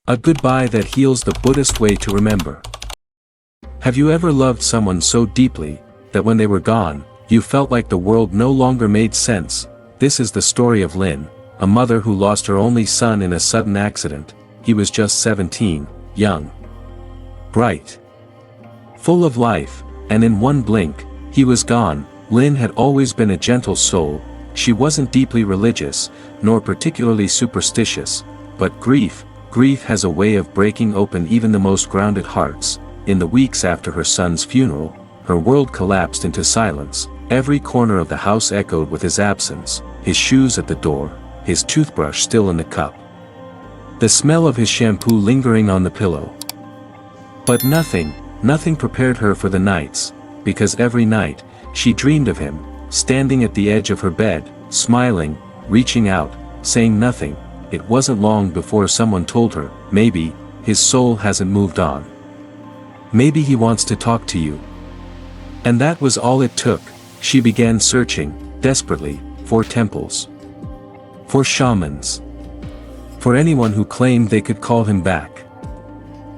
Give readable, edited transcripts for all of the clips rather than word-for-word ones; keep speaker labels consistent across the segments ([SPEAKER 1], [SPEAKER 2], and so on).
[SPEAKER 1] A goodbye that heals the Buddhist way to remember. Have you ever loved someone so deeply, that when they were gone, you felt like the world no longer made sense? This is the story of Lynn, a mother who lost her only son in a sudden accident. He was just 17, young, bright, full of life, and in one blink, he was gone. Lynn had always been a gentle soul. She wasn't deeply religious, nor particularly superstitious, but grief has a way of breaking open even the most grounded hearts. In the weeks after her son's funeral, her world collapsed into silence. Every corner of the house echoed with his absence, his shoes at the door, his toothbrush still in the cup, the smell of his shampoo lingering on the pillow. But nothing prepared her for the nights, because every night, she dreamed of him, standing at the edge of her bed, smiling, reaching out, saying nothing. It wasn't long before someone told her, maybe, his soul hasn't moved on. Maybe he wants to talk to you. And that was all it took. She began searching, desperately, for temples, for shamans, for anyone who claimed they could call him back.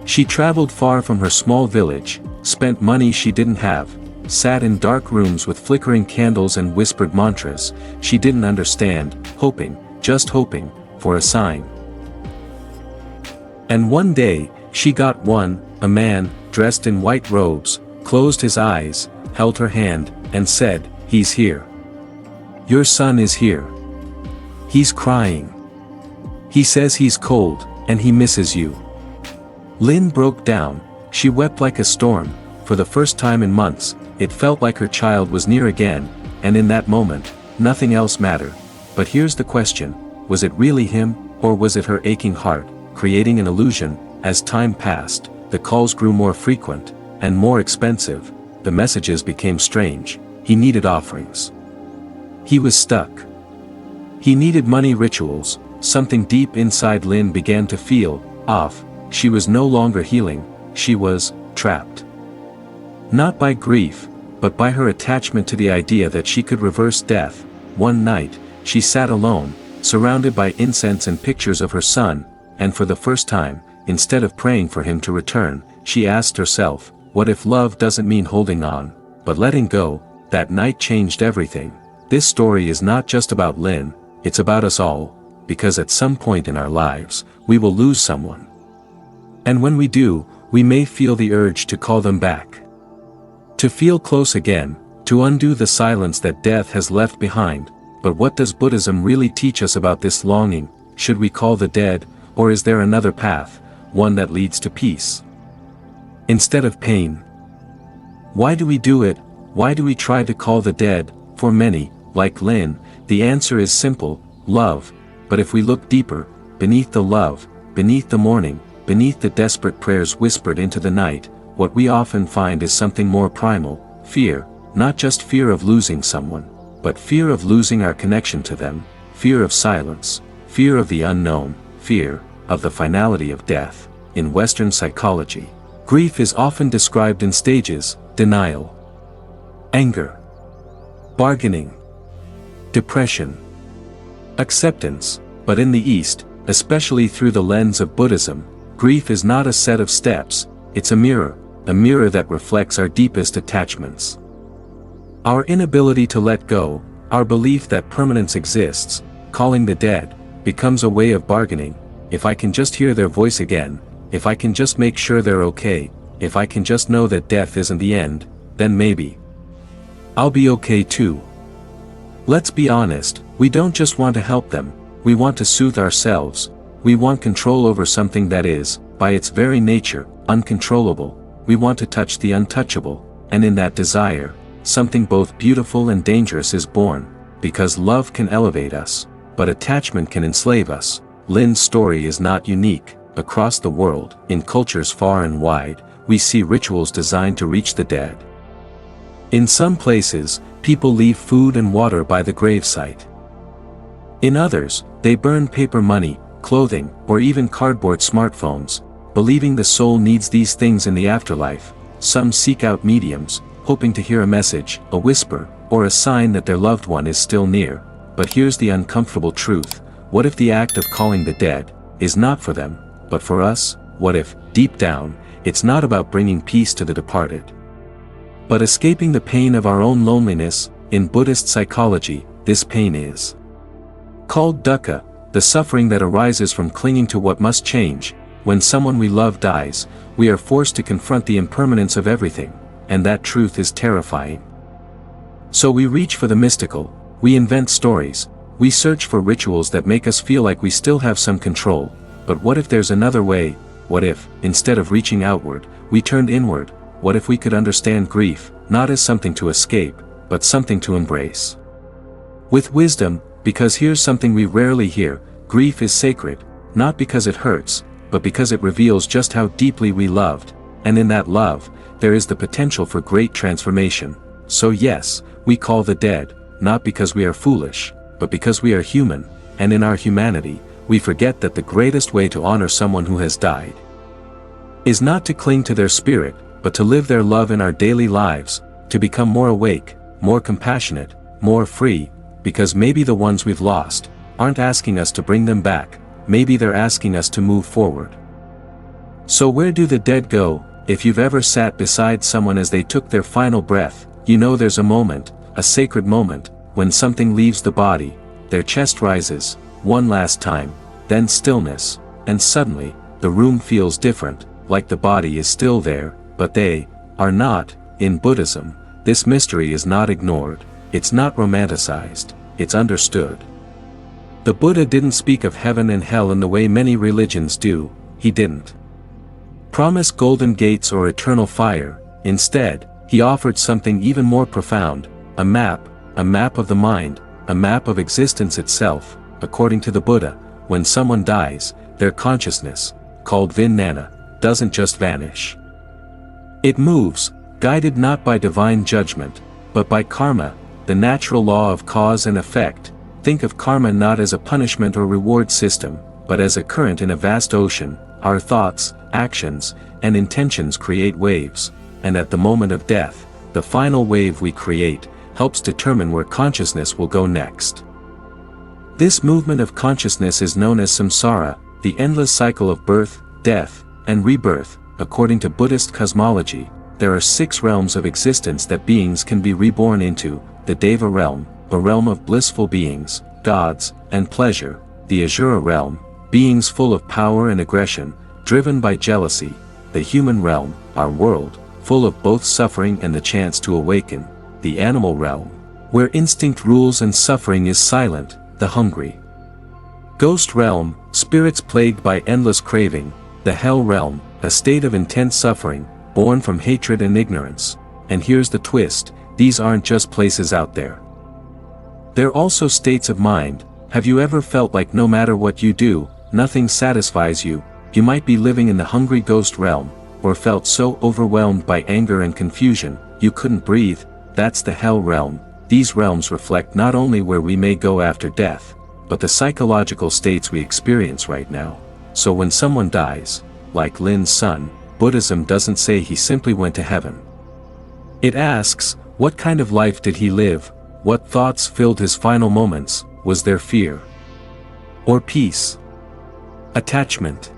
[SPEAKER 1] She traveled far from her small village, spent money she didn't have, sat in dark rooms with flickering candles and whispered mantras she didn't understand, hoping, just hoping, for a sign. And one day, she got one. A man, dressed in white robes, closed his eyes, held her hand, and said, "He's here. Your son is here. He's crying. He says he's cold, and he misses you." Lynn broke down. She wept like a storm. For the first time in months, it felt like her child was near again, and in that moment, nothing else mattered. But here's the question: was it really him, or was it her aching heart, creating an illusion? As time passed, the calls grew more frequent, and more expensive. The messages became strange. He needed offerings. He was stuck. He needed money rituals. Something deep inside Lynn began to feel off. She was no longer healing, she was trapped. Not by grief, but by her attachment to the idea that she could reverse death. One night, she sat alone, surrounded by incense and pictures of her son, and for the first time, instead of praying for him to return, she asked herself, what if love doesn't mean holding on, but letting go? That night changed everything. This story is not just about Lynn, it's about us all, because at some point in our lives, we will lose someone. And when we do, we may feel the urge to call them back. To feel close again, to undo the silence that death has left behind. But what does Buddhism really teach us about this longing? Should we call the dead, or is there another path, one that leads to peace instead of pain? Why do we do it? Why do we try to call the dead? For many, like Lynn, the answer is simple: love. But if we look deeper, beneath the love, beneath the mourning, beneath the desperate prayers whispered into the night, what we often find is something more primal: fear. Not just fear of losing someone, but fear of losing our connection to them, fear of silence, fear of the unknown, fear of the finality of death. In Western psychology, grief is often described in stages: denial, anger, bargaining, depression, acceptance. But in the East, especially through the lens of Buddhism, grief is not a set of steps, it's a mirror that reflects our deepest attachments. Our inability to let go, our belief that permanence exists. Calling the dead becomes a way of bargaining. If I can just hear their voice again, if I can just make sure they're okay, if I can just know that death isn't the end, then maybe I'll be okay too. Let's be honest, we don't just want to help them, we want to soothe ourselves. We want control over something that is, by its very nature, uncontrollable. We want to touch the untouchable, and in that desire, something both beautiful and dangerous is born, because love can elevate us, but attachment can enslave us. Lynn's story is not unique. Across the world, in cultures far and wide, we see rituals designed to reach the dead. In some places, people leave food and water by the gravesite. In others, they burn paper money, clothing, or even cardboard smartphones, believing the soul needs these things in the afterlife. Some seek out mediums, hoping to hear a message, a whisper, or a sign that their loved one is still near. But here's the uncomfortable truth: what if the act of calling the dead is not for them, but for us, what if, deep down, it's not about bringing peace to the departed, but escaping the pain of our own loneliness? In Buddhist psychology, this pain is called dukkha, the suffering that arises from clinging to what must change. When someone we love dies, we are forced to confront the impermanence of everything, and that truth is terrifying. So we reach for the mystical, we invent stories, we search for rituals that make us feel like we still have some control. But what if there's another way? What if, instead of reaching outward, we turned inward? What if we could understand grief, not as something to escape, but something to embrace with wisdom? Because here's something we rarely hear: grief is sacred, not because it hurts, but because it reveals just how deeply we loved, and in that love, there is the potential for great transformation. So yes, we call the dead, not because we are foolish, but because we are human, and in our humanity, we forget that the greatest way to honor someone who has died is not to cling to their spirit, but to live their love in our daily lives, to become more awake, more compassionate, more free, because maybe the ones we've lost aren't asking us to bring them back, maybe they're asking us to move forward. So where do the dead go? If you've ever sat beside someone as they took their final breath, you know there's a moment, a sacred moment, when something leaves the body, their chest rises, one last time, then stillness, and suddenly, the room feels different, like the body is still there, but they are not. In Buddhism, this mystery is not ignored, it's not romanticized, it's understood. The Buddha didn't speak of heaven and hell in the way many religions do. He didn't promise golden gates or eternal fire. Instead, he offered something even more profound, a map of the mind, a map of existence itself. According to the Buddha, when someone dies, their consciousness, called vijnana, doesn't just vanish. It moves, guided not by divine judgment, but by karma, the natural law of cause and effect. Think of karma not as a punishment or reward system, but as a current in a vast ocean. Our thoughts, actions, and intentions create waves, and at the moment of death, the final wave we create helps determine where consciousness will go next. This movement of consciousness is known as samsara, the endless cycle of birth, death, and rebirth. According to Buddhist cosmology, there are 6 realms of existence that beings can be reborn into: the Deva realm, a realm of blissful beings, gods, and pleasure; the Asura realm, beings full of power and aggression, driven by jealousy; the human realm, our world, full of both suffering and the chance to awaken; the animal realm, where instinct rules and suffering is silent; the hungry ghost realm, spirits plagued by endless craving; the hell realm, a state of intense suffering, born from hatred and ignorance. And here's the twist: these aren't just places out there. They're also states of mind. Have you ever felt like no matter what you do, nothing satisfies you? You might be living in the hungry ghost realm, or felt so overwhelmed by anger and confusion, you couldn't breathe. That's the hell realm. These realms reflect not only where we may go after death, but the psychological states we experience right now. So when someone dies, like Lin's son, Buddhism doesn't say he simply went to heaven. It asks, what kind of life did he live? What thoughts filled his final moments? Was there fear? Or peace? Attachment?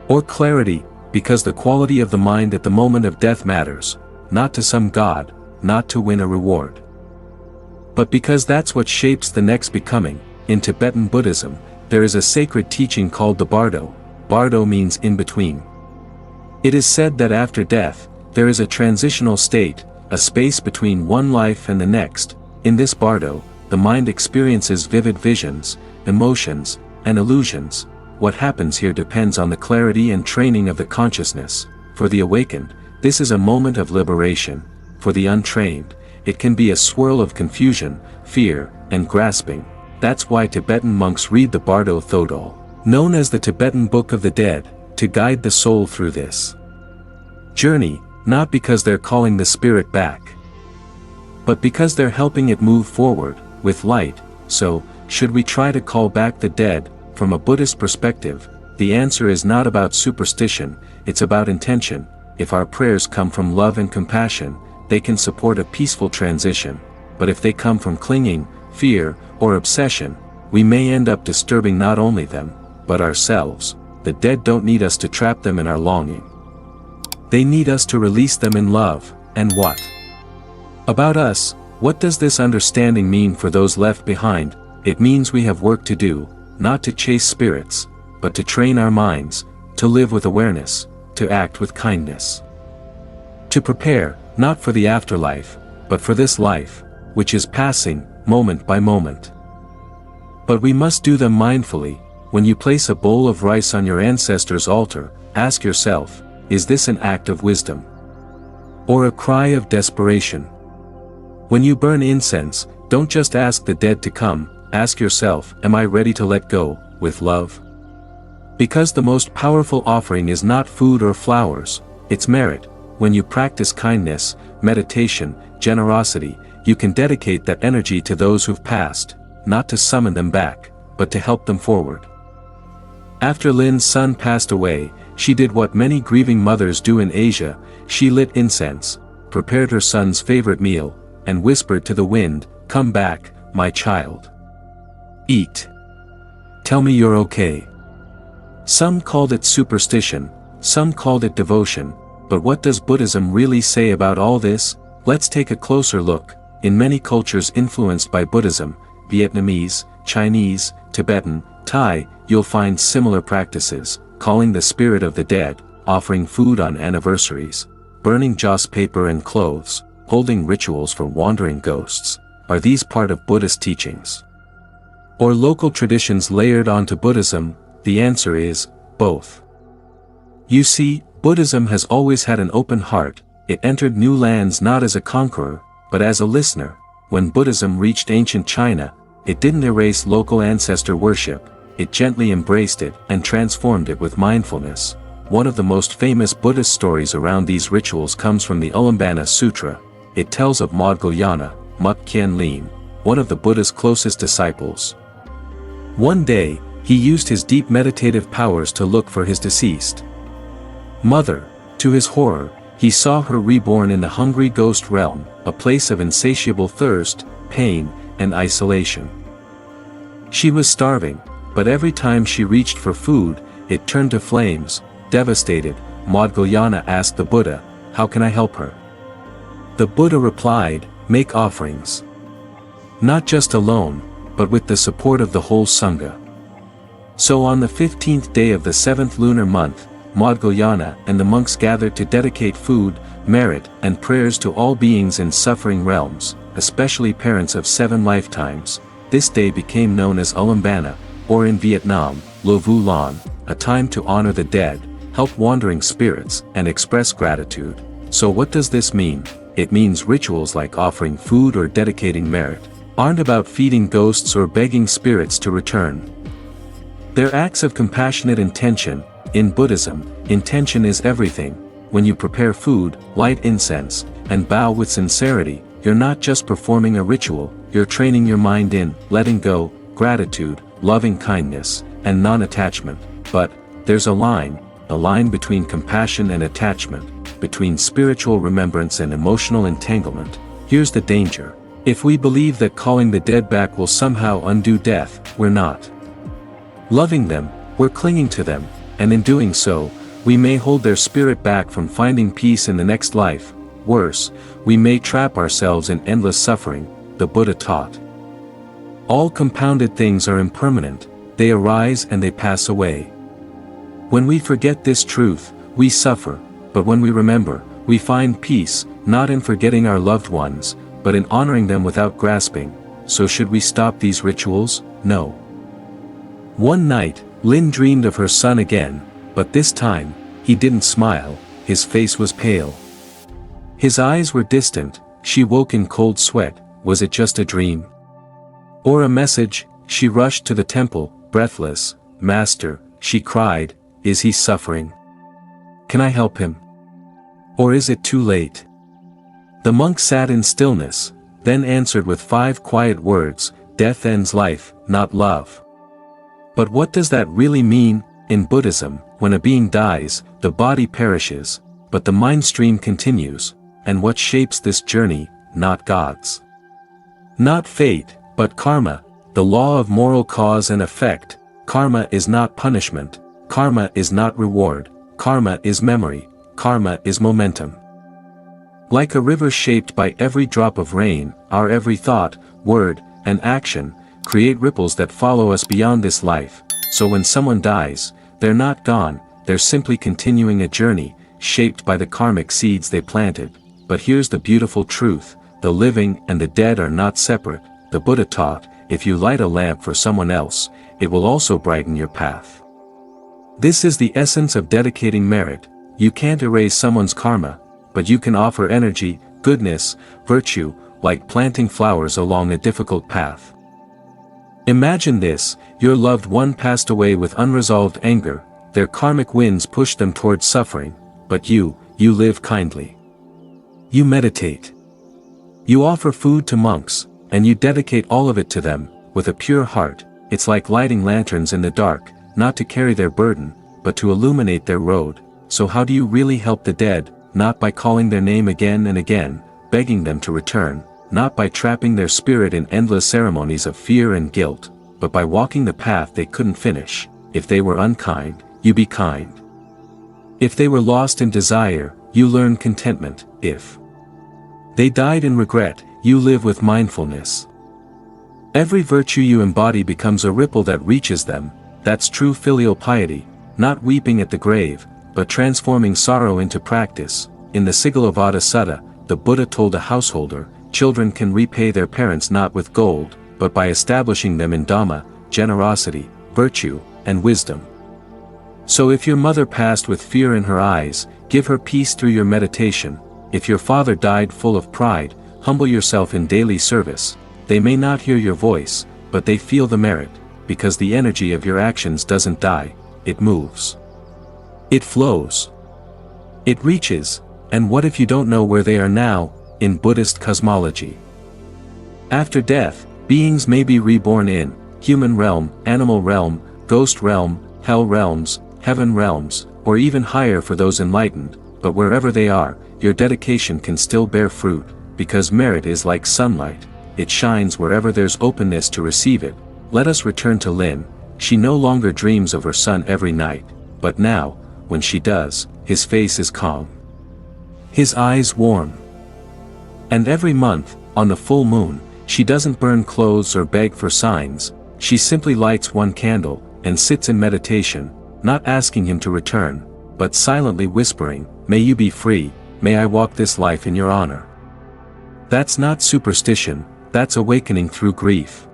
[SPEAKER 1] Or clarity? Because the quality of the mind at the moment of death matters, not to some god, not to win a reward, but because that's what shapes the next becoming. In Tibetan Buddhism, there is a sacred teaching called the Bardo. Bardo means in between. It is said that after death, there is a transitional state, a space between one life and the next. In this Bardo, the mind experiences vivid visions, emotions, and illusions. What happens here depends on the clarity and training of the consciousness. For the awakened, this is a moment of liberation. For the untrained, it can be a swirl of confusion, fear, and grasping. That's why Tibetan monks read the Bardo Thodol, known as the Tibetan Book of the Dead, to guide the soul through this journey, not because they're calling the spirit back, but because they're helping it move forward, with light. So, should we try to call back the dead? From a Buddhist perspective, the answer is not about superstition, it's about intention. If our prayers come from love and compassion, they can support a peaceful transition. But if they come from clinging, fear, or obsession, we may end up disturbing not only them, but ourselves. the dead don't need us to trap them in our longing. They need us to release them in love. And what about us? What does this understanding mean for those left behind? It means we have work to do, not to chase spirits, but to train our minds, to live with awareness, to act with kindness. To prepare, not for the afterlife, but for this life, which is passing, moment by moment. But we must do them mindfully. When you place a bowl of rice on your ancestors' altar, ask yourself, is this an act of wisdom? Or a cry of desperation? When you burn incense, don't just ask the dead to come, ask yourself, am I ready to let go, with love? Because the most powerful offering is not food or flowers, it's merit. When you practice kindness, meditation, generosity, you can dedicate that energy to those who've passed, not to summon them back, but to help them forward. After Lin's son passed away, she did what many grieving mothers do in Asia. She lit incense, prepared her son's favorite meal, and whispered to the wind, "Come back, my child. Eat. Tell me you're okay." Some called it superstition, some called it devotion, but what does Buddhism really say about all this? Let's take a closer look. In many cultures influenced by Buddhism, Vietnamese, Chinese, Tibetan, Thai, you'll find similar practices, calling the spirit of the dead, offering food on anniversaries, burning joss paper and clothes, holding rituals for wandering ghosts. Are these part of Buddhist teachings? Or local traditions layered onto Buddhism? The answer is, both. You see, Buddhism has always had an open heart. It entered new lands not as a conqueror, but as a listener. When Buddhism reached ancient China, it didn't erase local ancestor worship, it gently embraced it and transformed it with mindfulness. One of the most famous Buddhist stories around these rituals comes from the Impermanence Sutra. It tells of Maudgalyana, Muk Kien Lin, one of the Buddha's closest disciples. One day, he used his deep meditative powers to look for his deceased mother. To his horror, he saw her reborn in the hungry ghost realm, a place of insatiable thirst, pain, and isolation. She was starving, but every time she reached for food, it turned to flames. Devastated, Maudgalyana asked the Buddha, "How can I help her?" The Buddha replied, "Make offerings. Not just alone, but with the support of the whole Sangha." So on the 15th day of the 7th lunar month, Maudgalyana and the monks gathered to dedicate food, merit, and prayers to all beings in suffering realms, especially parents of 7 lifetimes. This day became known as Ulambana, or in Vietnam, Lo Vu Lan, a time to honor the dead, help wandering spirits, and express gratitude. So what does this mean? It means rituals like offering food or dedicating merit aren't about feeding ghosts or begging spirits to return. They're acts of compassionate intention. In Buddhism, intention is everything. When you prepare food, light incense, and bow with sincerity, you're not just performing a ritual, you're training your mind in letting go, gratitude, loving kindness, and non-attachment. But there's a line between compassion and attachment, between spiritual remembrance and emotional entanglement. Here's the danger. If we believe that calling the dead back will somehow undo death, we're not loving them, we're clinging to them, and in doing so, we may hold their spirit back from finding peace in the next life. Worse, we may trap ourselves in endless suffering. The Buddha taught, all compounded things are impermanent, they arise and they pass away. When we forget this truth, we suffer, but when we remember, we find peace, not in forgetting our loved ones, but in honoring them without grasping. So should we stop these rituals? No. One night, Lin dreamed of her son again, but this time, he didn't smile, his face was pale. His eyes were distant. She woke in cold sweat. Was it just a dream? Or a message? She rushed to the temple, breathless. "Master," she cried, "is he suffering? Can I help him? Or is it too late?" The monk sat in stillness, then answered with 5 quiet words, "Death ends life, not love." But what does that really mean? In Buddhism, when a being dies, the body perishes, but the mind stream continues. And what shapes this journey? Not gods, not fate, but karma, the law of moral cause and effect. Karma is not punishment, Karma is not reward, karma is memory, karma is momentum. Like a river shaped by every drop of rain, our every thought, word, and action create ripples that follow us beyond this life. So when someone dies, they're not gone, they're simply continuing a journey, shaped by the karmic seeds they planted. But here's the beautiful truth, the living and the dead are not separate. The Buddha taught, if you light a lamp for someone else, it will also brighten your path. This is the essence of dedicating merit. You can't erase someone's karma, but you can offer energy, goodness, virtue, like planting flowers along a difficult path. Imagine this, your loved one passed away with unresolved anger, their karmic winds pushed them towards suffering, but you live kindly. You meditate. You offer food to monks, and you dedicate all of it to them, with a pure heart. It's like lighting lanterns in the dark, not to carry their burden, but to illuminate their road. So how do you really help the dead? Not by calling their name again and again, begging them to return, not by trapping their spirit in endless ceremonies of fear and guilt, but by walking the path they couldn't finish. If they were unkind, you be kind. If they were lost in desire, you learn contentment. If they died in regret, you live with mindfulness. Every virtue you embody becomes a ripple that reaches them. That's true filial piety, not weeping at the grave, but transforming sorrow into practice. In the Sigalovada Sutta, the Buddha told a householder, children can repay their parents not with gold, but by establishing them in Dhamma, generosity, virtue, and wisdom. So if your mother passed with fear in her eyes, give her peace through your meditation. If your father died full of pride, humble yourself in daily service. They may not hear your voice, but they feel the merit, because the energy of your actions doesn't die, it moves. It flows. It reaches, and what if you don't know where they are now, in Buddhist cosmology? After death, beings may be reborn in human realm, animal realm, ghost realm, hell realms, heaven realms, or even higher for those enlightened, but wherever they are, your dedication can still bear fruit, because merit is like sunlight, it shines wherever there's openness to receive it. Let us return to Lin. She no longer dreams of her son every night, but now, when she does, his face is calm. His eyes warm. And every month, on the full moon, she doesn't burn clothes or beg for signs, she simply lights one candle, and sits in meditation, not asking him to return, but silently whispering, "May you be free, may I walk this life in your honor." That's not superstition, that's awakening through grief.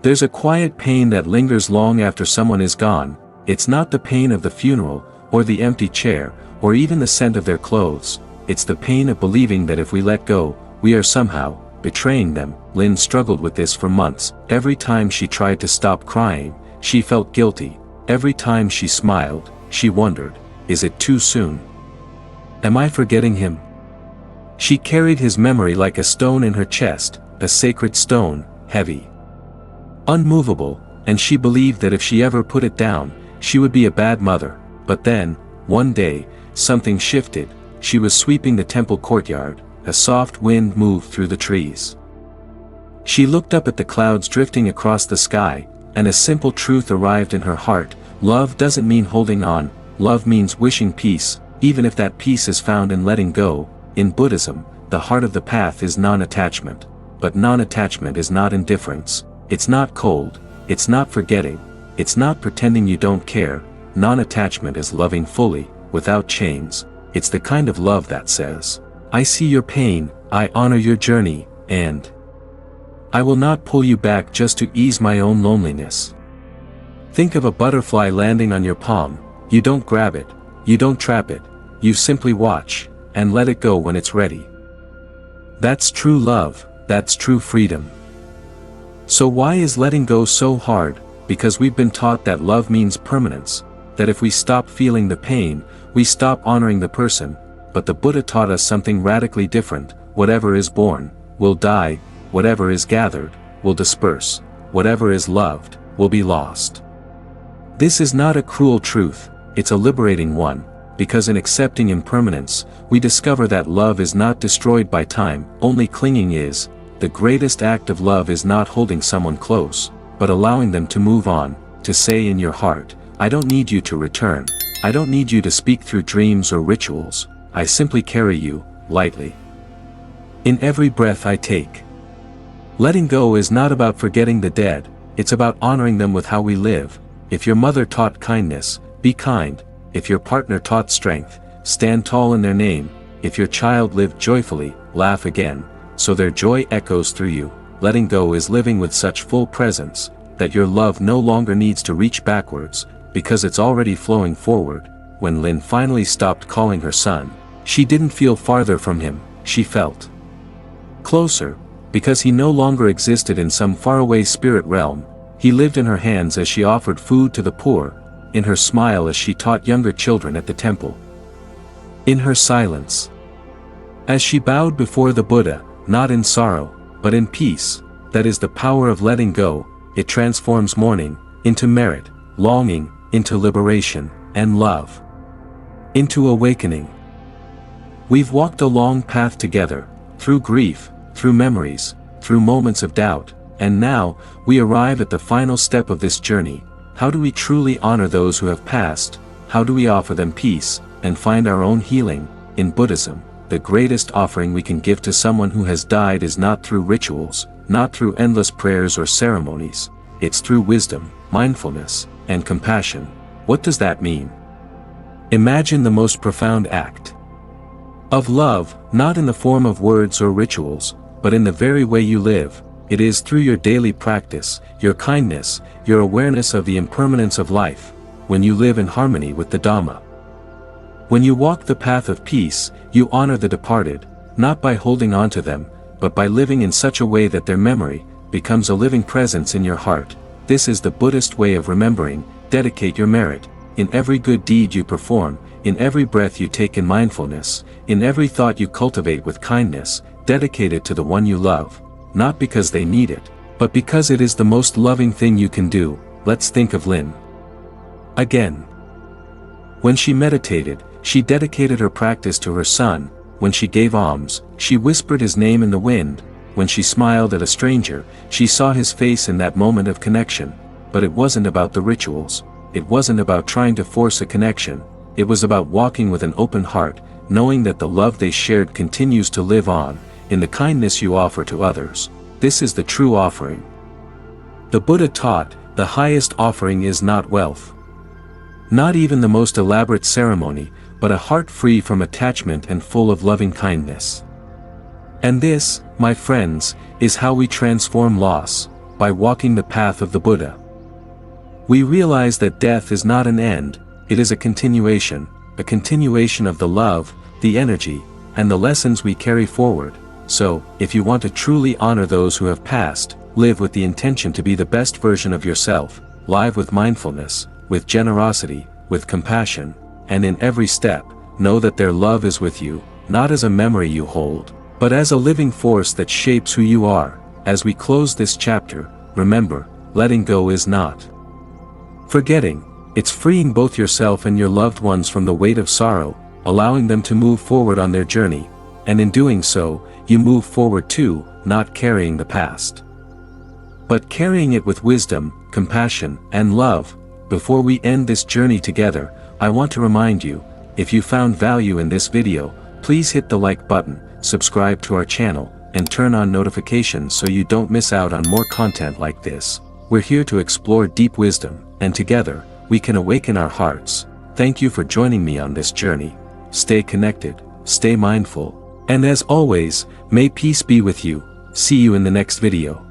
[SPEAKER 1] There's a quiet pain that lingers long after someone is gone. It's not the pain of the funeral, or the empty chair, or even the scent of their clothes. It's the pain of believing that if we let go, we are somehow betraying them. Lynn struggled with this for months. Every time she tried to stop crying, she felt guilty. Every time she smiled, she wondered, is it too soon? Am I forgetting him? She carried his memory like a stone in her chest, a sacred stone, heavy, unmovable, and she believed that if she ever put it down, she would be a bad mother. But then, one day, something shifted. She was sweeping the temple courtyard, a soft wind moved through the trees. She looked up at the clouds drifting across the sky, and a simple truth arrived in her heart. Love doesn't mean holding on, love means wishing peace, even if that peace is found in letting go. In Buddhism, the heart of the path is non-attachment. But non-attachment is not indifference. It's not cold, it's not forgetting, it's not pretending you don't care. Non-attachment is loving fully, without chains. It's the kind of love that says, I see your pain, I honor your journey, and I will not pull you back just to ease my own loneliness. Think of a butterfly landing on your palm. You don't grab it, you don't trap it, you simply watch, and let it go when it's ready. That's true love, that's true freedom. So why is letting go so hard? Because we've been taught that love means permanence, that if we stop feeling the pain, we stop honoring the person. But the Buddha taught us something radically different. Whatever is born, will die, whatever is gathered, will disperse, whatever is loved, will be lost. This is not a cruel truth, it's a liberating one, because in accepting impermanence, we discover that love is not destroyed by time, only clinging is. The greatest act of love is not holding someone close, but allowing them to move on, to say in your heart, I don't need you to return. I don't need you to speak through dreams or rituals. I simply carry you, lightly. In every breath I take. Letting go is not about forgetting the dead, it's about honoring them with how we live. If your mother taught kindness, be kind. If your partner taught strength, stand tall in their name. If your child lived joyfully, laugh again, so their joy echoes through you. Letting go is living with such full presence, that your love no longer needs to reach backwards, because it's already flowing forward. When Lynn finally stopped calling her son, she didn't feel farther from him, she felt closer, because he no longer existed in some faraway spirit realm. He lived in her hands as she offered food to the poor, in her smile as she taught younger children at the temple, in her silence as she bowed before the Buddha, not in sorrow, but in peace. That is the power of letting go. It transforms mourning into merit, longing into liberation, and love into awakening. We've walked a long path together, through grief, through memories, through moments of doubt, and now, we arrive at the final step of this journey. How do we truly honor those who have passed? How do we offer them peace, and find our own healing? In Buddhism, the greatest offering we can give to someone who has died is not through rituals, not through endless prayers or ceremonies. It's through wisdom, mindfulness, and compassion. What does that mean? Imagine the most profound act of love, not in the form of words or rituals, but in the very way you live. It is through your daily practice, your kindness, your awareness of the impermanence of life, when you live in harmony with the Dhamma. When you walk the path of peace, you honor the departed, not by holding on to them, but by living in such a way that their memory becomes a living presence in your heart. This is the Buddhist way of remembering. Dedicate your merit. In every good deed you perform, in every breath you take in mindfulness, in every thought you cultivate with kindness, dedicate it to the one you love, not because they need it, but because it is the most loving thing you can do. Let's think of Lynn again. When she meditated, she dedicated her practice to her son. When she gave alms, she whispered his name in the wind. When she smiled at a stranger, she saw his face in that moment of connection. But it wasn't about the rituals. It wasn't about trying to force a connection. It was about walking with an open heart, knowing that the love they shared continues to live on, in the kindness you offer to others. This is the true offering. The Buddha taught, the highest offering is not wealth, not even the most elaborate ceremony, but a heart free from attachment and full of loving kindness. And this, my friends, is how we transform loss, by walking the path of the Buddha. We realize that death is not an end, it is a continuation of the love, the energy, and the lessons we carry forward. So, if you want to truly honor those who have passed, live with the intention to be the best version of yourself, live with mindfulness, with generosity, with compassion, and in every step, know that their love is with you, not as a memory you hold, but as a living force that shapes who you are. As we close this chapter, remember, letting go is not forgetting, it's freeing both yourself and your loved ones from the weight of sorrow, allowing them to move forward on their journey, and in doing so, you move forward too, not carrying the past, but carrying it with wisdom, compassion, and love. Before we end this journey together, I want to remind you, if you found value in this video, please hit the like button, subscribe to our channel, and turn on notifications so you don't miss out on more content like this. We're here to explore deep wisdom, and together, we can awaken our hearts. Thank you for joining me on this journey. Stay connected, stay mindful, and as always, may peace be with you. See you in the next video.